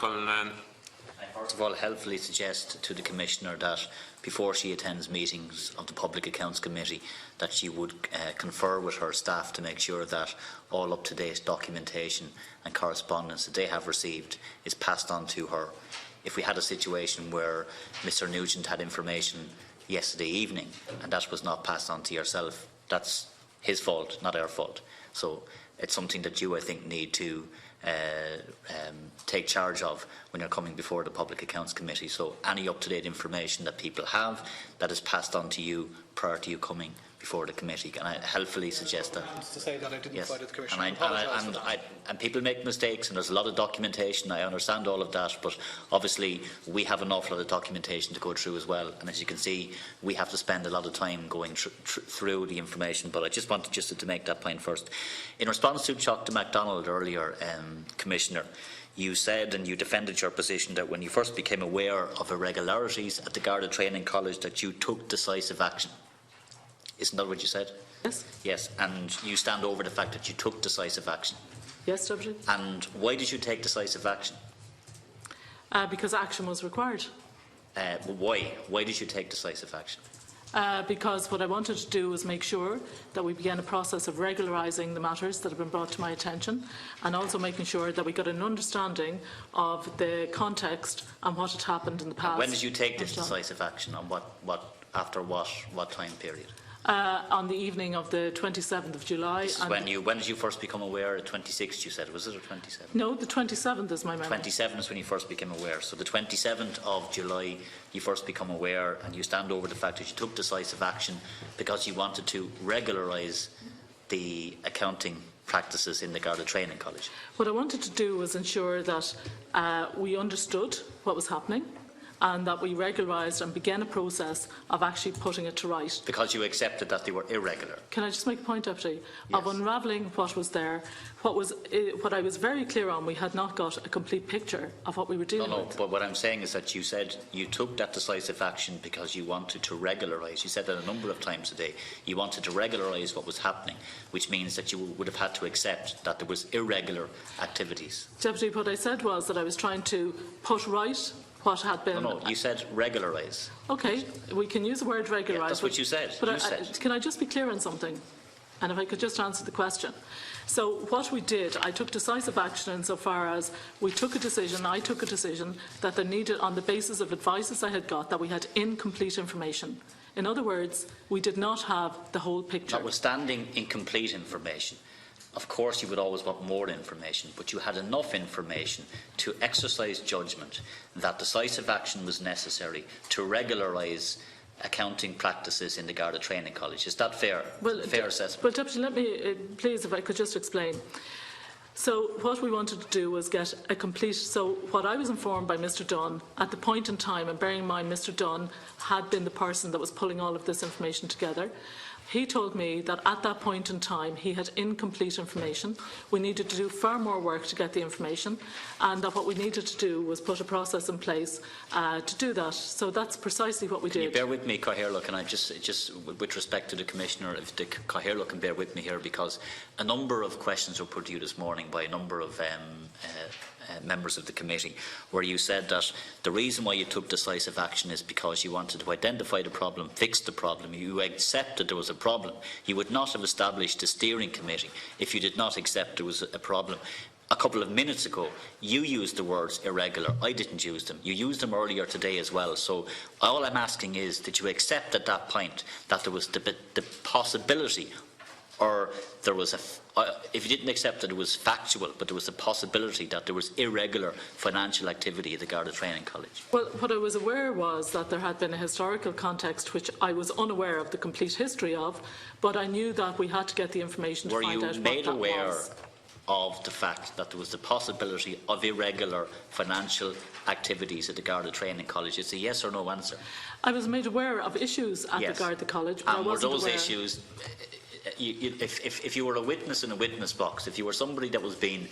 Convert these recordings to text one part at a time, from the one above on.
Cullinane. First of all, helpfully suggest to the Commissioner that before she attends meetings of the Public Accounts Committee that she would confer with her staff to make sure that all up-to-date documentation and correspondence that they have received is passed on to her. If we had a situation where Mr Nugent had information yesterday evening and that was not passed on to yourself, that's his fault, not our fault. So it's something that you, I think, need to take charge of when you're coming before the Public Accounts Committee. So any up-to-date information that people have that is passed on to you prior to you coming before the committee. Can I helpfully suggest that? To say that I didn't yes. invite the Commissioner. And people make mistakes, and there's a lot of documentation. I understand all of that, but obviously we have an awful lot of documentation to go through as well. And as you can see, we have to spend a lot of time going through the information. But I just wanted to make that point first. In response to Dr. MacDonald earlier, Commissioner, you said and you defended your position that when you first became aware of irregularities at the Garda Training College that you took decisive action. Isn't that what you said? Yes. Yes, and you stand over the fact that you took decisive action. Yes, Deputy. And why did you take decisive action? Because action was required. Why? Why did you take decisive action? Because what I wanted to do was make sure that we began a process of regularising the matters that have been brought to my attention, and also making sure that we got an understanding of the context and what had happened in the past. When did you take this decisive action? On after what time period? On the evening of the 27th of July. When did you first become aware? The 26th, you said, was it, or 27th? No, the 27th is my memory. 27th is when you first became aware. So the 27th of July, you first become aware, and you stand over the fact that you took decisive action because you wanted to regularise the accounting practices in the Garda Training College. What I wanted to do was ensure that we understood what was happening, and that we regularised and began a process of actually putting it to right. Because you accepted that they were irregular. Can I just make a point, Deputy? Yes. Of unravelling what was there, what I was very clear on, we had not got a complete picture of what we were dealing with. But what I'm saying is that you said you took that decisive action because you wanted to regularise. You said that a number of times today. You wanted to regularise what was happening, which means that you would have had to accept that there was irregular activities. Deputy, what I said was that I was trying to put right what had been... No, you said regularise. Okay, we can use the word regularise. Yeah, that's what you said. But can I just be clear on something? And if I could just answer the question. So what we did, I took decisive action insofar as I took a decision that there needed, on the basis of advices I had got, that we had incomplete information. In other words, we did not have the whole picture. Notwithstanding incomplete information, of course you would always want more information, but you had enough information to exercise judgment that decisive action was necessary to regularise accounting practices in the Garda Training College. Is that fair? Fair assessment? Well, Deputy, let me, please, if I could just explain. So what we wanted to do was get a complete... So what I was informed by Mr Dunn at the point in time, and bearing in mind Mr Dunn had been the person that was pulling all of this information together, he told me that at that point in time he had incomplete information. We needed to do far more work to get the information, and that what we needed to do was put a process in place to do that. So that's precisely what we did. Can you bear with me, Cathaoirleach, and I just with respect to the Commissioner, if the Cathaoirleach can bear with me here, because a number of questions were put to you this morning by a number of members of the committee, where you said that the reason why you took decisive action is because you wanted to identify the problem, fix the problem. You accepted there was a problem. You would not have established a steering committee if you did not accept there was a problem. A couple of minutes ago, you used the words irregular. I didn't use them. You used them earlier today as well. So all I'm asking is, did you accept at that point that there was the possibility, or there was if you didn't accept that it was factual, but there was a possibility that there was irregular financial activity at the Garda Training College? Well, what I was aware was that there had been a historical context which I was unaware of the complete history of, but I knew that we had to get the information to find out what that was. Were you made aware of the fact that there was the possibility of irregular financial activities at the Garda Training College? It's a yes or no answer. I was made aware of issues at the Garda College, but I wasn't aware. Were those issues if you were a witness in a witness box, if you were somebody that was being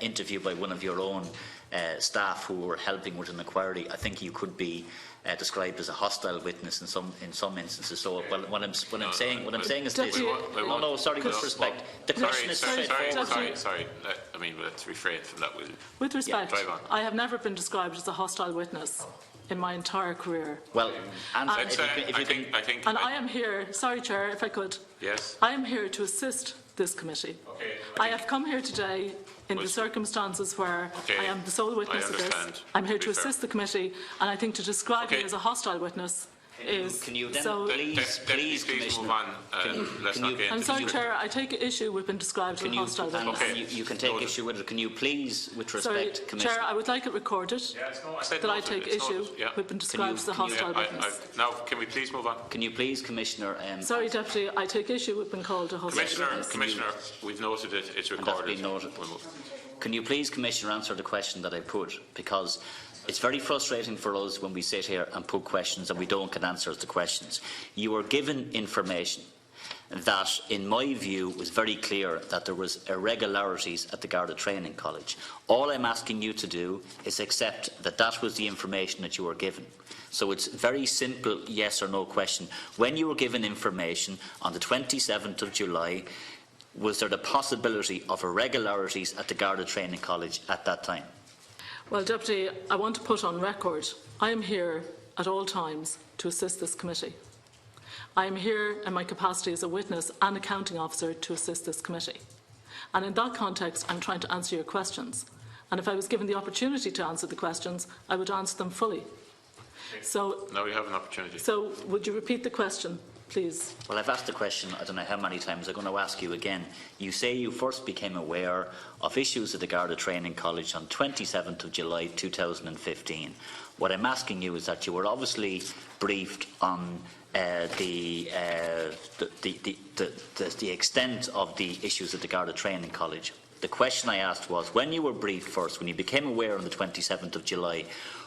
interviewed by one of your own staff who were helping with an inquiry, I think you could be described as a hostile witness in some instances. So what I'm saying is this. No, sorry, with respect. The question is straightforward. Sorry. I mean, let's refrain from that. With respect, I have never been described as a hostile witness in my entire career. Well, and I am here. Sorry, Chair, if I could. Yes. I am here to assist this committee. Okay. I have come here today in the circumstances where I am the sole witness of this. I'm here to assist the committee, and I think to describe me as a hostile witness is... Can you then so, please move on? I'm sorry, Chair, I take issue with being described as a hostile witness. You can take issue with it. Can you please, with respect, Commissioner... Chair, I would like it recorded that I take issue with being described as a hostile witness. Now, can we please move on? Can you please, Commissioner... sorry, Deputy, I take issue with being called a hostile witness. Commissioner, we've noted it. It's recorded. Been noted. Can you please, Commissioner, answer the question that I put? Because it's very frustrating for us when we sit here and put questions and we don't get answers to questions. You were given information that, in my view, was very clear that there was irregularities at the Garda Training College. All I'm asking you to do is accept that that was the information that you were given. So it's a very simple yes or no question. When you were given information on the 27th of July, was there the possibility of irregularities at the Garda Training College at that time? Well, Deputy, I want to put on record, I am here at all times to assist this committee. I am here in my capacity as a witness and accounting officer to assist this committee. And in that context, I'm trying to answer your questions. And if I was given the opportunity to answer the questions, I would answer them fully. So, now you have an opportunity. So, would you repeat the question, please? Well, I've asked the question, I don't know how many times, I'm going to ask you again. You say you first became aware of issues at the Garda Training College on 27th of July 2015. What I'm asking you is that you were obviously briefed on the extent of the issues at the Garda Training College. The question I asked was, when you were briefed first, when you became aware on the 27th of July,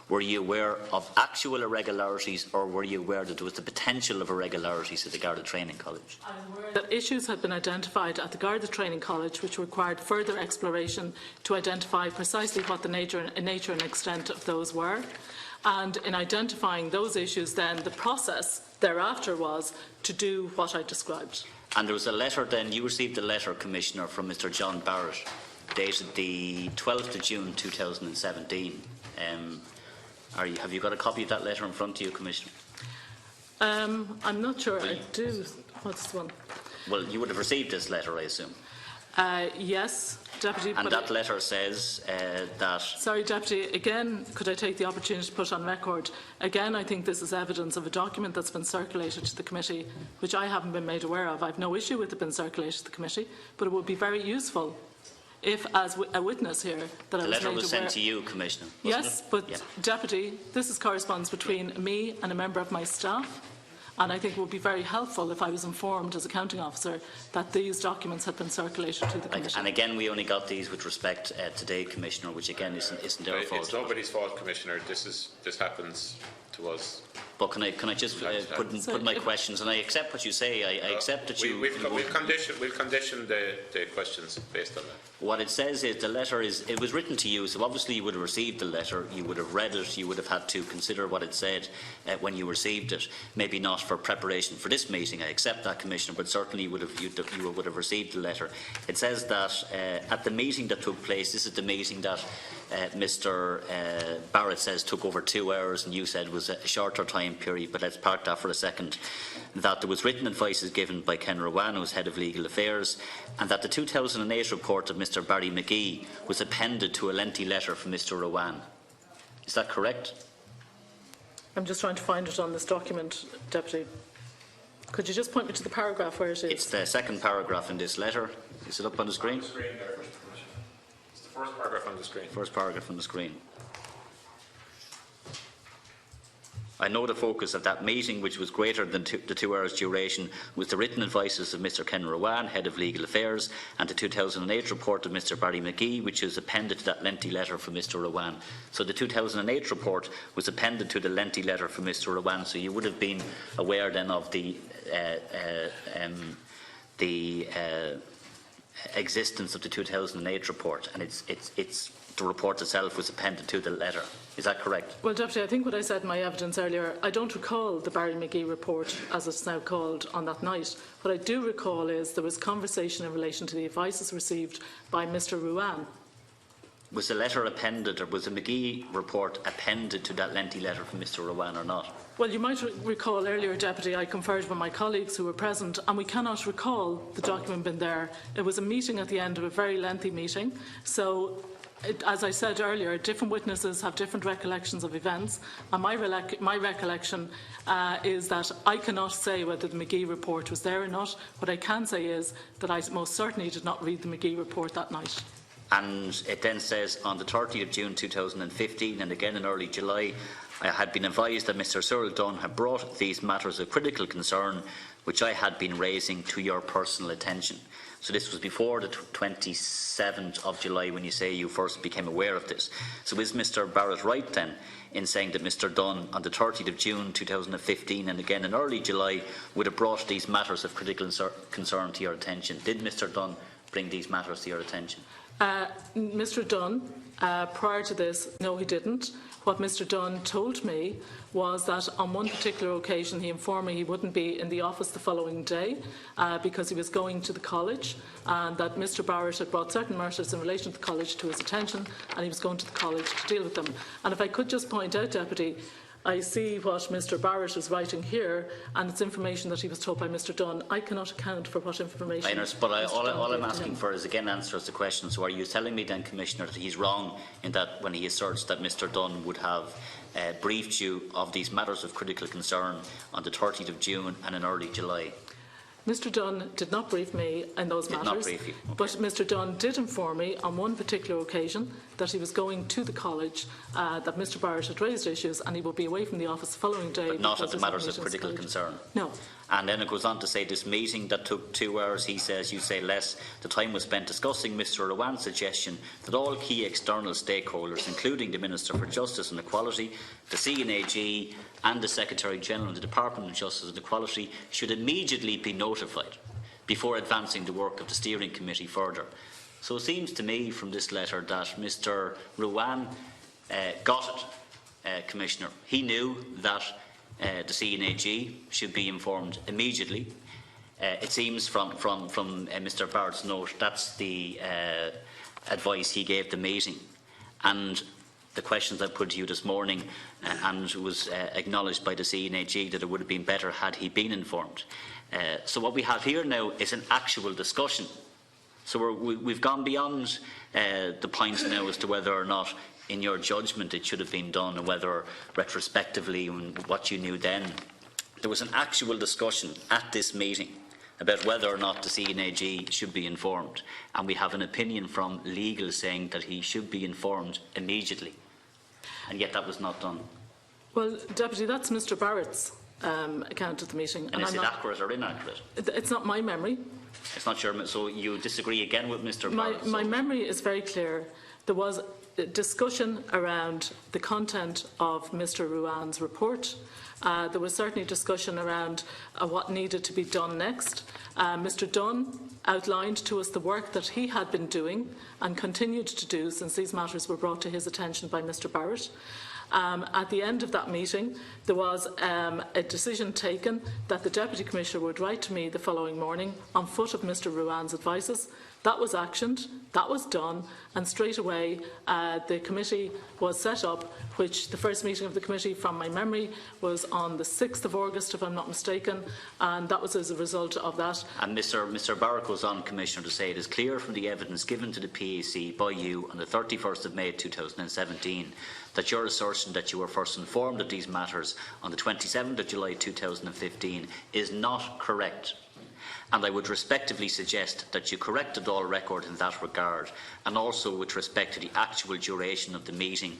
were you aware of actual irregularities, or were you aware that there was the potential of irregularities at the Garda Training College? I was aware that issues had been identified at the Garda Training College which required further exploration to identify precisely what the nature and extent of those were. And in identifying those issues, then the process thereafter was to do what I described. And there was a letter then, you received a letter, Commissioner, from Mr John Barrett, dated the 12th of June 2017. Have you got a copy of that letter in front of you, Commissioner? I'm not sure I do. What's the one? Well, you would have received this letter, I assume. Yes, Deputy. And that letter says that... Sorry, Deputy, again, could I take the opportunity to put on record? Again, I think this is evidence of a document that's been circulated to the committee, which I haven't been made aware of. I have no issue with it being circulated to the committee, but it would be very useful if, as a witness here, that I was made aware... The letter was sent to you, Commissioner, Yes, but, yeah. Deputy, this is correspondence between me and a member of my staff. And I think it would be very helpful if I was informed as accounting officer that these documents had been circulated to the committee. And again, we only got these with respect today, Commissioner, which again isn't their fault. It's nobody's fault, Commissioner. This happens to us. But can I just put my questions, and I accept what you say. I accept that you. We'll condition the questions based on that. What it says is the letter it was written to you, so obviously you would have received the letter, you would have read it, you would have had to consider what it said when you received it. Maybe not for preparation for this meeting, I accept that, Commissioner, but certainly you would have received the letter. It says that at the meeting that took place, this is the meeting that Mr Barrett says took over 2 hours, and you said was a shorter time period, but let's park that for a second, that there was written advices given by Ken Rowan, who was Head of Legal Affairs, and that the 2008 report of Mr Barry McGee was appended to a lengthy letter from Mr Rowan. Is that correct? I'm just trying to find it on this document, Deputy. Could you just point me to the paragraph where it is? It's the second paragraph in this letter. Is it up on the screen? On the screen there, it's the first paragraph on the screen. First paragraph on the screen. I know the focus of that meeting, which was greater than the 2 hours duration, was the written advices of Mr Ken Rowan, Head of Legal Affairs, and the 2008 report of Mr Barry McGee, which is appended to that lengthy letter from Mr Rowan. So the 2008 report was appended to the lengthy letter from Mr Rowan, so you would have been aware then of the the existence of the 2008 report, and the report itself was appended to the letter. Is that correct? Well, Deputy, I think what I said in my evidence earlier, I don't recall the Barry McGee report, as it's now called, on that night. What I do recall is there was conversation in relation to the advices received by Mr Ruan. Was the letter appended, or was the McGee report appended to that lengthy letter from Mr Ruan or not? Well, you might recall earlier, Deputy, I conferred with my colleagues who were present, and we cannot recall the document being there. It was a meeting at the end of a very lengthy meeting. So, as I said earlier, different witnesses have different recollections of events, and my recollection is that I cannot say whether the McGee report was there or not. What I can say is that I most certainly did not read the McGee report that night. And it then says, on the 30th of June 2015 and again in early July, I had been advised that Mr Cyril Dunn had brought these matters of critical concern which I had been raising to your personal attention. So this was before the 27th of July when you say you first became aware of this. So is Mr Barrett right then in saying that Mr Dunn on the 30th of June 2015 and again in early July would have brought these matters of critical concern to your attention? Did Mr Dunn bring these matters to your attention? Mr Dunn, prior to this, no, he didn't. What Mr Dunn told me was that on one particular occasion he informed me he wouldn't be in the office the following day because he was going to the college, and that Mr Barrett had brought certain matters in relation to the college to his attention, and he was going to the college to deal with them. And if I could just point out, Deputy, I see what Mr Barrett is writing here, and it's information that he was told by Mr Dunn. I cannot account for what information. All I'm asking for is, again, answers the question. So are you telling me then, Commissioner, that he's wrong in that when he asserts that Mr Dunn would have briefed you of these matters of critical concern on the 30th of June and in early July? Mr Dunn did not brief me in those matters, not brief you. Okay. But Mr Dunn did inform me on one particular occasion that he was going to the college, that Mr Barrett had raised issues and he would be away from the office the following day. But not at the matters of critical concern? No. And then it goes on to say this meeting that took 2 hours, he says, you say less, the time was spent discussing Mr Rowan's suggestion that all key external stakeholders, including the Minister for Justice and Equality, the CNAG and the Secretary-General of the Department of Justice and Equality, should immediately be notified before advancing the work of the Steering Committee further. So it seems to me from this letter that Mr Rowan got it, Commissioner. He knew that the CNAG should be informed immediately. It seems from Mr Barrett's note that's the advice he gave the meeting. And the questions I put to you this morning and was acknowledged by the CNAG that it would have been better had he been informed. So what we have here now is an actual discussion. So we've gone beyond the points now as to whether or not, in your judgment, it should have been done, and whether retrospectively what you knew then. There was an actual discussion at this meeting about whether or not the CNAG should be informed, and we have an opinion from legal saying that he should be informed immediately, and yet that was not done. Well, Deputy, that's Mr Barrett's account of the meeting. And is it accurate or inaccurate? It's not my memory. It's not your, so you disagree again with Mr Barrett? My memory is very clear. There was a discussion around the content of Mr Ruan's report. There was certainly discussion around what needed to be done next. Mr Dunn outlined to us the work that he had been doing and continued to do since these matters were brought to his attention by Mr Barrett. At the end of that meeting, there was a decision taken that the Deputy Commissioner would write to me the following morning on foot of Mr Ruan's advices. That was actioned, that was done, and straight away the committee was set up, which the first meeting of the committee, from my memory, was on the 6th of August, if I'm not mistaken, and that was as a result of that. And Mr Barrett goes on, Commissioner, to say it is clear from the evidence given to the PAC by you on the 31st of May 2017 that your assertion that you were first informed of these matters on the 27th of July 2015 is not correct. And I would respectively suggest that you corrected all record in that regard, and also with respect to the actual duration of the meeting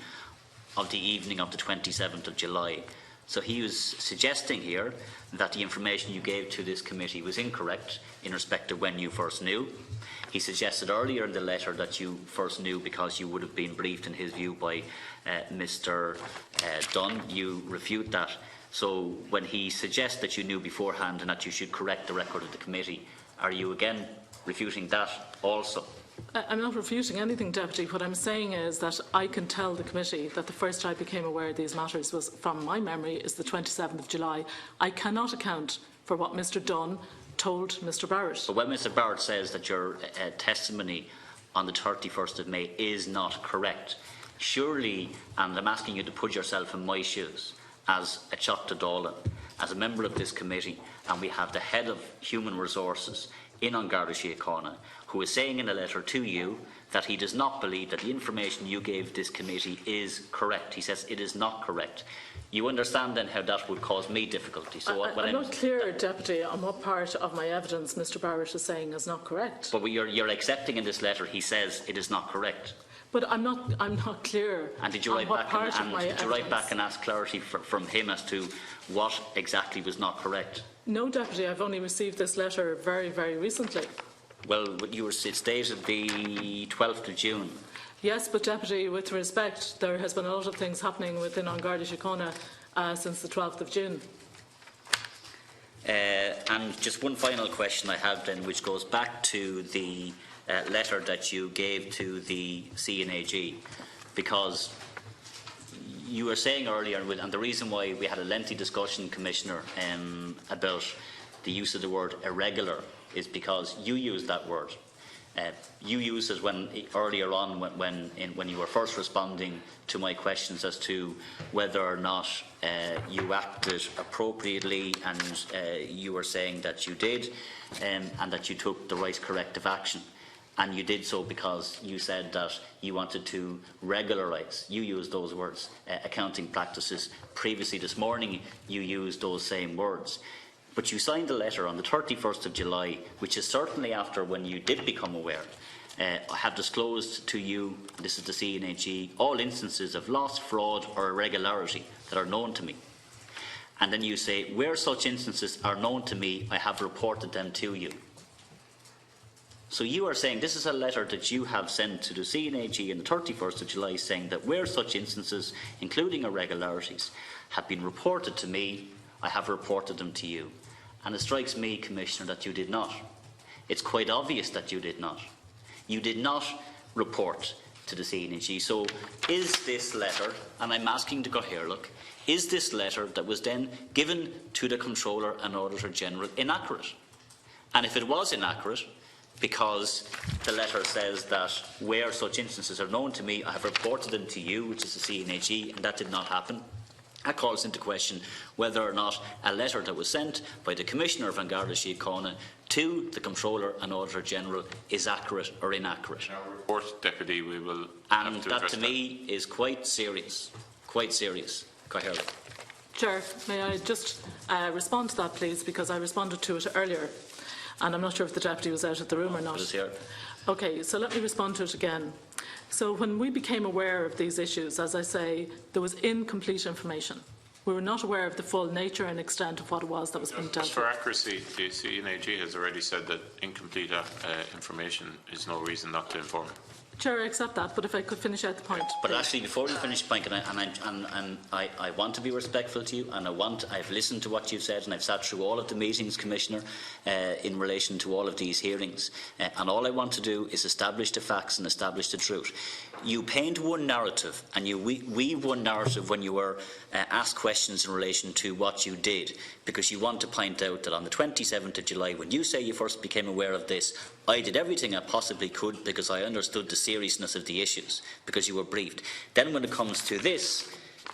of the evening of the 27th of July. So he was suggesting here that the information you gave to this committee was incorrect in respect to when you first knew. He suggested earlier in the letter that you first knew because you would have been briefed, in his view, by Mr Dunn. You refute that. So when he suggests that you knew beforehand and that you should correct the record of the committee, Are you again refuting that also? I'm not refuting anything, Deputy. What I'm saying is that I can tell the committee that the first I became aware of these matters was, from my memory, is the 27th of July. I cannot account for what Mr Dunn told Mr Barrett. But when Mr Barrett says that your testimony on the 31st of May is not correct, surely, and I'm asking you to put yourself in my shoes, as a Choctaw Dálan, as a member of this committee, and we have the head of human resources in Garda, who is saying in a letter to you that he does not believe that the information you gave this committee is correct. He says it is not correct. You understand then how that would cause me difficulty. So I'm not clear, Deputy, on what part of my evidence Mr Barrett is saying is not correct. But you're accepting in this letter he says it is not correct. But I'm not clear. And did you write back and ask clarity from him as to what exactly was not correct? No, Deputy. I've only received this letter very, very recently. Well, it's dated the 12th of June. Yes, but Deputy, with respect, there has been a lot of things happening within Garda Síochána since the 12th of June. And just one final question I have then, which goes back to the letter that you gave to the CNAG, because you were saying earlier, and the reason why we had a lengthy discussion, Commissioner, about the use of the word irregular is because you used that word. You used it earlier on when you were first responding to my questions as to whether or not you acted appropriately, and you were saying that you did, and that you took the right corrective action. And you did so because you said that you wanted to regularise, you used those words, accounting practices. Previously this morning you used those same words. But you signed a letter on the 31st of July, which is certainly after when you did become aware. I have disclosed to you, this is the CNAG, all instances of loss, fraud or irregularity that are known to me. And then you say, where such instances are known to me, I have reported them to you. So you are saying this is a letter that you have sent to the CNAG on the 31st of July saying that where such instances, including irregularities, have been reported to me, I have reported them to you. And it strikes me, Commissioner, that you did not. It's quite obvious that you did not. You did not report to the CNAG. So is this letter, and I'm asking the Cathaoirleach, is this letter that was then given to the Controller and Auditor General inaccurate? And if it was inaccurate, because the letter says that where such instances are known to me, I have reported them to you, which is the CNAG, and that did not happen. That calls into question whether or not a letter that was sent by the Commissioner of Garda Síochána to the Controller and Auditor General is accurate or inaccurate. In our report, Deputy, we will and have to that address to me is quite serious. Quite serious. Cathaoirleach. Chair, may I just respond to that, please, because I responded to it earlier. And I'm not sure if the Deputy was out of the room or not. Here. Okay, so let me respond to it again. So when we became aware of these issues, as I say, there was incomplete information. We were not aware of the full nature and extent of what it was that was being dealt Just with. for accuracy, the CNAG has already said that incomplete information is no reason not to inform. Chair, I accept that, but if I could finish out the point. But please. actually, before you finish the point, I want to be respectful to you, and I've listened to what you've said, and I've sat through all of the meetings, Commissioner, in relation to all of these hearings, and all I want to do is establish the facts and establish the truth. You paint one narrative, and you weave one narrative when you were asked questions in relation to what you did, because you want to point out that on the 27th of July, when you say you first became aware of this, I did everything I possibly could because I understood the seriousness of the issues, because you were briefed. Then when it comes to this,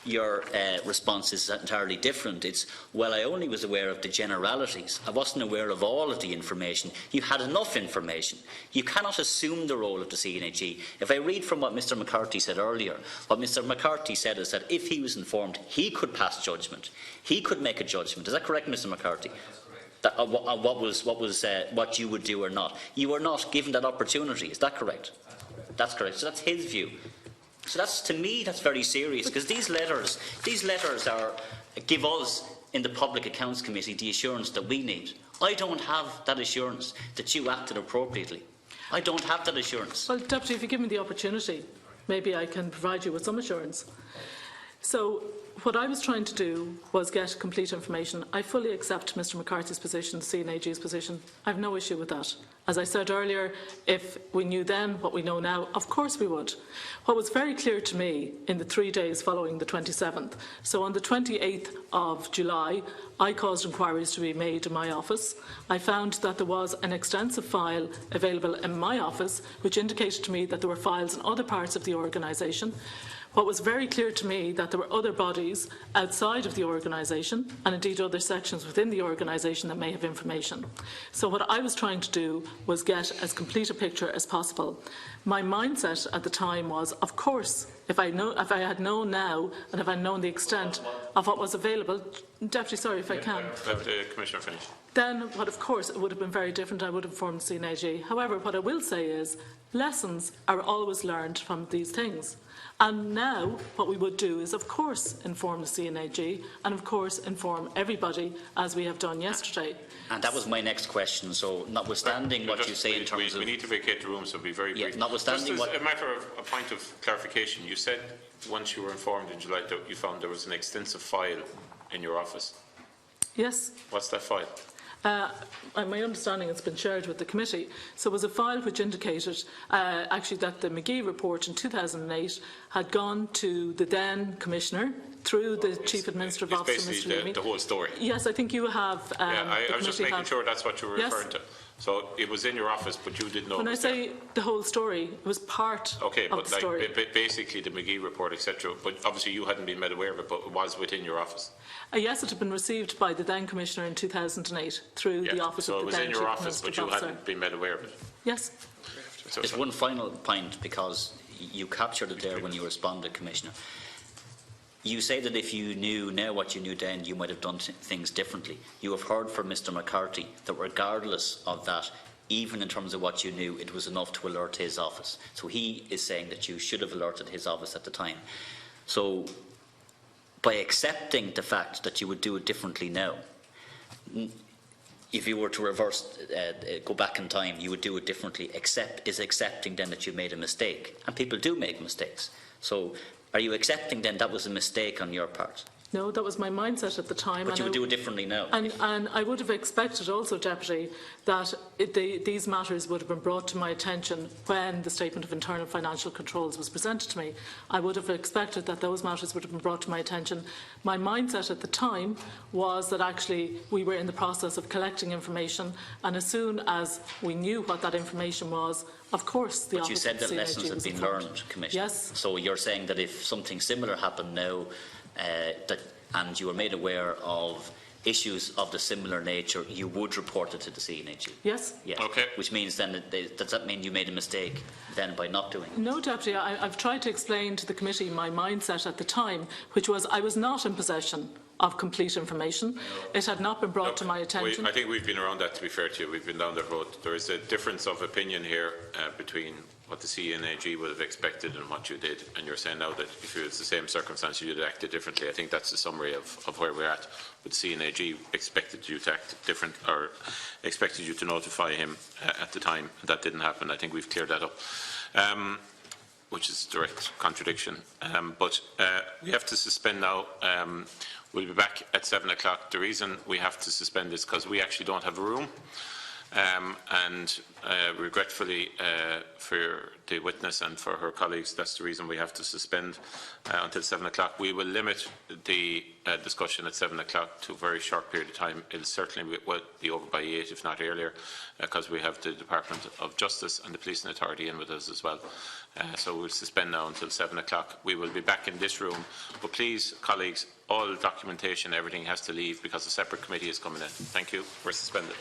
your response is entirely different. It's, well, I only was aware of the generalities. I wasn't aware of all of the information. You had enough information. You cannot assume the role of the CNAG. If I read from what Mr McCarthy said earlier, what Mr McCarthy said is that if he was informed, he could pass judgment. He could make a judgment. Is that correct, Mr McCarthy? That, what you would do or not. You were not given that opportunity. Is that correct? That's correct. So that's his view. So that's, to me, that's very serious, because these letters give us in the Public Accounts Committee the assurance that we need. I don't have that assurance that you acted appropriately. I don't have that assurance. Well, Deputy, if you give me the opportunity, maybe I can provide you with some assurance. So what I was trying to do was get complete information. I fully accept Mr McCarthy's position, CNAG's position. I have no issue with that. As I said earlier, if we knew then what we know now, of course we would. What was very clear to me in the 3 days following the 27th, so on the 28th of July, I caused inquiries to be made in my office. I found that there was an extensive file available in my office, which indicated to me that there were files in other parts of the organisation. What was very clear to me that there were other bodies outside of the organisation, and indeed other sections within the organisation that may have information. So what I was trying to do was get as complete a picture as possible. My mindset at the time was, of course, if I had known now, and if I had known the extent of what was available, Deputy, sorry if I can. Let the Commissioner finish. Then, of course, it would have been very different. I would have informed CNAG. However, what I will say is, lessons are always learned from these things. And now, what we would do is, of course, inform the CNAG and, of course, inform everybody, as we have done yesterday. And that was my next question. So, notwithstanding what you say in terms of... We need to vacate the room, so be very brief. Notwithstanding just as a matter of a point of clarification, you said once you were informed in July that you found there was an extensive file in your office. Yes. What's that file? My understanding it's been shared with the committee. So it was a file which indicated actually that the McGee report in 2008 had gone to the then Commissioner through the Chief Administrative Officer, Mr. Leamy. The whole story. Yes, I think you have. I was just making sure that's what you were referring to. So it was in your office, but you didn't know. When I say the whole story, it was part of the story. Basically the McGee report, etc. But obviously you hadn't been made aware of it, but it was within your office. Yes, it had been received by the then Commissioner in 2008 through the office of the then Chief Administrative Officer. So it was in your office, but you hadn't been made aware of it. Yes. There's one final point, because you captured it there when you responded, Commissioner. You say that if you knew now what you knew then, you might have done things differently. You have heard from Mr McCarthy that regardless of that, even in terms of what you knew, it was enough to alert his office. So he is saying that you should have alerted his office at the time. So by accepting the fact that you would do it differently now, if you were to reverse, go back in time, you would do it differently, is accepting then that you made a mistake. And people do make mistakes. So are you accepting then that was a mistake on your part? No, that was my mindset at the time. But you would do it differently now? And I would have expected also, Deputy, that these matters would have been brought to my attention when the Statement of Internal Financial Controls was presented to me. I would have expected that those matters would have been brought to my attention. My mindset at the time was that actually we were in the process of collecting information, and as soon as we knew what that information was, of course the office of the CNAG was informed. But you said that lessons had been learned, Commissioner. Yes. So you're saying that if something similar happened now, and you were made aware of issues of the similar nature, you would report it to the CNAG? Yes. Yes. Okay. Which means then, does that mean you made a mistake then by not doing it? No, Deputy. I've tried to explain to the committee my mindset at the time, which was I was not in possession of complete information. It had not been brought to my attention. I think we've been around that, to be fair to you. We've been down that road. There is a difference of opinion here between what the CNAG would have expected and what you did, and you're saying now that if it was the same circumstance you'd have acted differently. I think that's the summary of where we're at. But CNAG expected you to act different, or expected you to notify him at the time. That didn't happen. I think we've cleared that up, which is direct contradiction. But we have to suspend now. We'll be back at 7 o'clock. The reason we have to suspend is because we actually don't have a room. And regretfully for the witness and for her colleagues, that's the reason we have to suspend until 7 o'clock. We will limit the discussion at 7 o'clock to a very short period of time. It will certainly be over by 8, if not earlier, because we have the Department of Justice and the Policing Authority in with us as well. So we'll suspend now until 7 o'clock. We will be back in this room. But please, colleagues, all documentation, everything has to leave because a separate committee is coming in. Thank you. We're suspended.